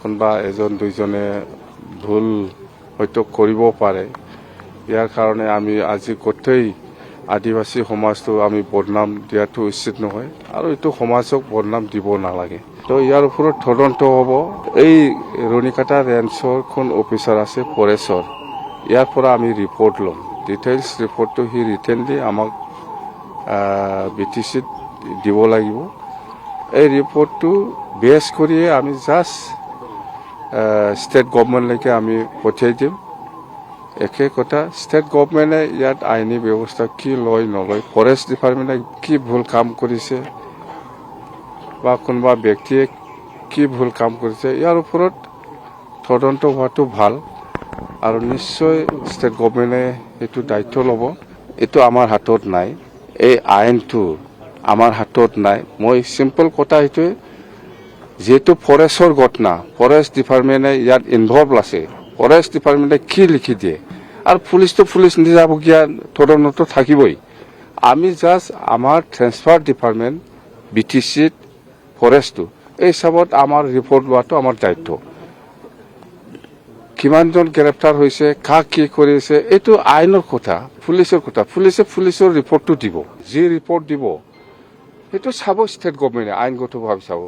কোনোবা এজন দুইজনে ভুল হয়তো কৰিব পাৰে। ইয়াৰ কাৰণে আমি আজি গোটেই আদিবাসী সমাজটো আমি বদনাম দিয়াটো উচিত নহয় আৰু এইটো সমাজক বদনাম দিব নালাগে। তো ইয়াৰ ওপৰত তদন্ত হ'ব। এই ৰুণিকাটা ৰেঞ্জৰ কোন অফিচাৰ আছে পৰেশৰ, ইয়াৰ পৰা আমি ৰিপৰ্ট ল'ম। ডিটেইলছ ৰিপৰ্টটো সি ৰিটেনলি আমাক BTCত দিব লাগিব। এই ৰিপৰ্টটো বেছ কৰিয়ে আমি জাষ্ট ষ্টেট গভৰ্ণমেণ্টলৈকে আমি পঠিয়াই দিম। একে কথা, ষ্টেট গভৰ্ণমেণ্টে ইয়াত আইনী ব্যৱস্থা কি লয় নলয়, ফৰেষ্ট ডিপাৰ্টমেণ্টে কি ভুল কাম কৰিছে বা কোনোবা ব্যক্তিয়ে কি ভুল কাম কৰিছে, ইয়াৰ ওপৰত তদন্ত হোৱাটো ভাল আৰু নিশ্চয় ষ্টেট গভৰ্ণমেণ্টে এইটো দায়িত্ব ল'ব। এইটো আমাৰ হাতত নাই, এই আইনটো আমাৰ হাতত নাই। মই চিম্পল কথা এইটোৱে, যিহেতু ফৰেষ্টৰ ঘটনা, ফৰেষ্ট ডিপাৰ্টমেণ্টে ইয়াত ইনভলভ আছে, ফৰেষ্ট ডিপাৰ্টমেণ্টে কি লিখি দিয়ে আৰু পুলিচটো পুলিচ নিজাববীয়া তদন্ত থাকিবই। আমি জাষ্ট আমাৰ ট্ৰেন্সফাৰ ডিপাৰ্টমেণ্ট BTCত ফৰেষ্টটো এই হিচাপত আমাৰ ৰিপৰ্ট লোৱাটো আমাৰ দায়িত্ব। কিমানজন গ্ৰেপ্তাৰ হৈছে, কাক কি কৰিছে, এইটো আইনৰ কথা, পুলিচৰ কথা। পুলিচৰ ৰিপৰ্টটো দিব, যি ৰিপৰ্ট দিব সেইটো চাব ষ্টেট গভৰ্ণমেণ্টে, আইনগতভাৱে চাব।